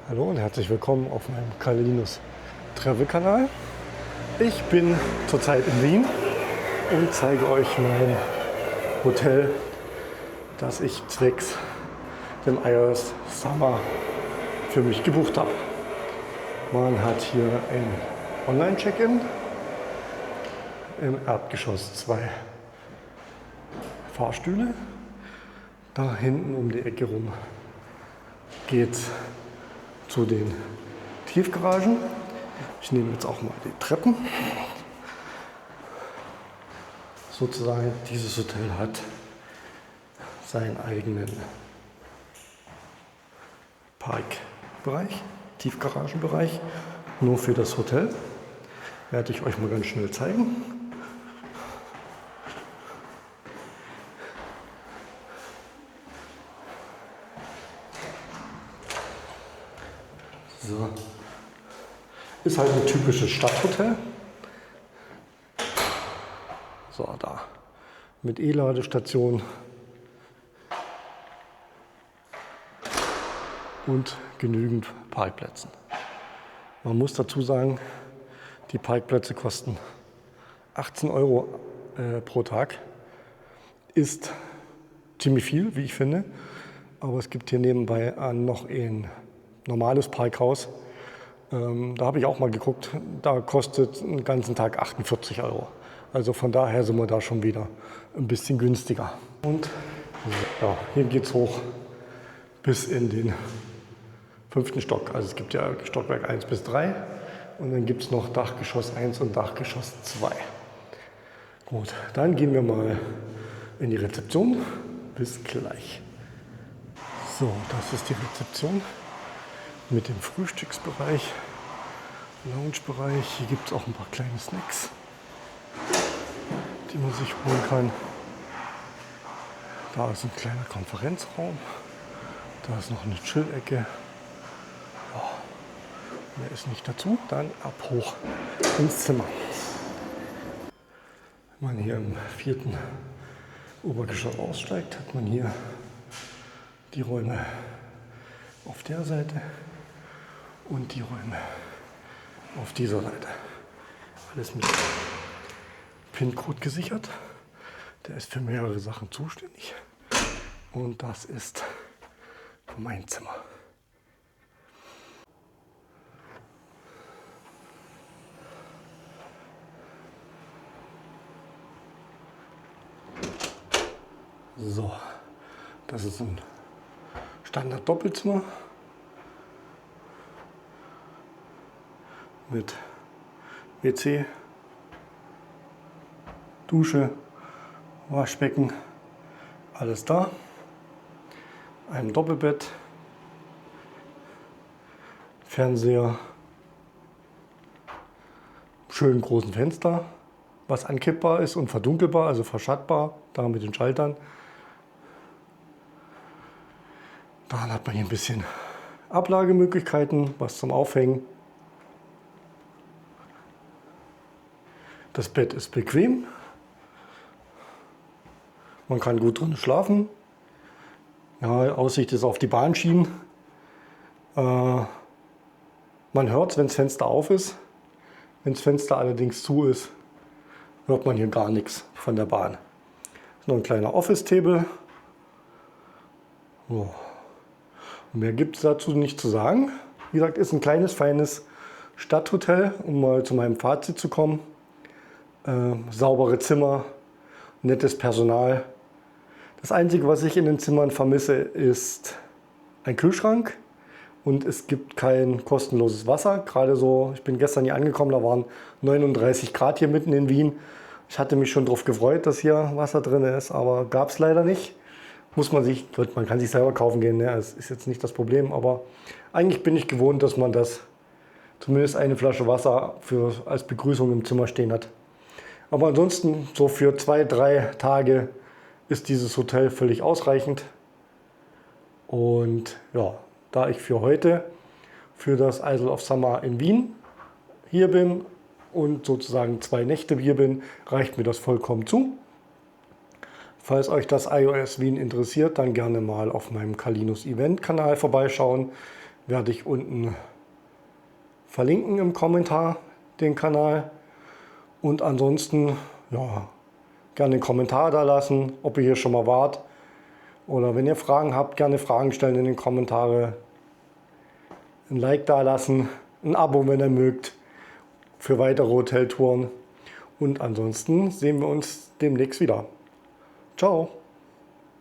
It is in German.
Hallo und herzlich willkommen auf meinem Carl-Linus Travel Kanal. Ich bin zurzeit in Wien und zeige euch mein Hotel, das ich zwecks dem iOS Summer für mich gebucht habe. Man hat hier ein Online-Check-In, im Erdgeschoss 2 Fahrstühle, da hinten um die Ecke rum geht's zu den Tiefgaragen. Ich nehme jetzt auch mal die Treppen. Sozusagen, dieses Hotel hat seinen eigenen Parkbereich, Tiefgaragenbereich, nur für das Hotel. Werde ich euch mal ganz schnell zeigen. So. Ist halt ein typisches Stadthotel. So, da. Mit E-Ladestation und genügend Parkplätzen. Man muss dazu sagen, die Parkplätze kosten 18 Euro pro Tag. Ist ziemlich viel, wie ich finde. Aber es gibt hier nebenbei noch ein normales Parkhaus. Da habe ich auch mal geguckt, da kostet einen ganzen Tag 48 Euro. Also von daher sind wir da schon wieder ein bisschen günstiger. Und ja, hier geht es hoch bis in den 5. Stock. Also es gibt ja Stockwerk 1 bis 3 und dann gibt es noch Dachgeschoss 1 und Dachgeschoss 2. Gut, dann gehen wir mal in die Rezeption. Bis gleich. So, das ist die Rezeption mit dem Frühstücksbereich, Loungebereich. Hier gibt es auch ein paar kleine Snacks, die man sich holen kann. Da ist ein kleiner Konferenzraum. Da ist noch eine Chill-Ecke. Ja, mehr ist nicht dazu. Dann ab hoch ins Zimmer. Wenn man hier im 4. Obergeschoss aussteigt, hat man hier die Räume auf der Seite und die Räume auf dieser Seite. Alles mit PIN-Code gesichert. Der ist für mehrere Sachen zuständig. Und das ist mein Zimmer. So, das ist ein Standard-Doppelzimmer mit WC, Dusche, Waschbecken, alles da. Einem Doppelbett, Fernseher, schönen großen Fenster, was ankippbar ist und verdunkelbar, also verschattbar, da mit den Schaltern. Dann hat man hier ein bisschen Ablagemöglichkeiten, was zum Aufhängen. Das Bett ist bequem. Man kann gut drin schlafen. Ja, Aussicht ist auf die Bahnschienen. Man hört es, wenn das Fenster auf ist. Wenn das Fenster allerdings zu ist, hört man hier gar nichts von der Bahn. Noch ein kleiner Office-Table. So. Mehr gibt es dazu nicht zu sagen. Wie gesagt, ist ein kleines, feines Stadthotel, um mal zu meinem Fazit zu kommen. Saubere Zimmer, nettes Personal. Das Einzige, was ich in den Zimmern vermisse, ist ein Kühlschrank und es gibt kein kostenloses Wasser. Gerade so, ich bin gestern hier angekommen, da waren 39 Grad hier mitten in Wien. Ich hatte mich schon darauf gefreut, dass hier Wasser drin ist, aber gab es leider nicht. Man kann sich selber kaufen gehen, ne? Das ist jetzt nicht das Problem, aber eigentlich bin ich gewohnt, dass man das zumindest eine Flasche Wasser als Begrüßung im Zimmer stehen hat. Aber ansonsten, so für 2-3 Tage ist dieses Hotel völlig ausreichend. Und ja, da ich für heute für das Isle of Summer in Wien hier bin und sozusagen 2 Nächte hier bin, reicht mir das vollkommen zu. Falls euch das iOS Wien interessiert, dann gerne mal auf meinem Carl-Linus Event Kanal vorbeischauen. werde ich unten verlinken im Kommentar den Kanal. Und ansonsten, ja, gerne einen Kommentar da lassen, ob ihr hier schon mal wart. Oder wenn ihr Fragen habt, gerne Fragen stellen in den Kommentare. Ein Like da lassen, ein Abo, wenn ihr mögt, für weitere Hoteltouren. Und ansonsten sehen wir uns demnächst wieder. Ciao!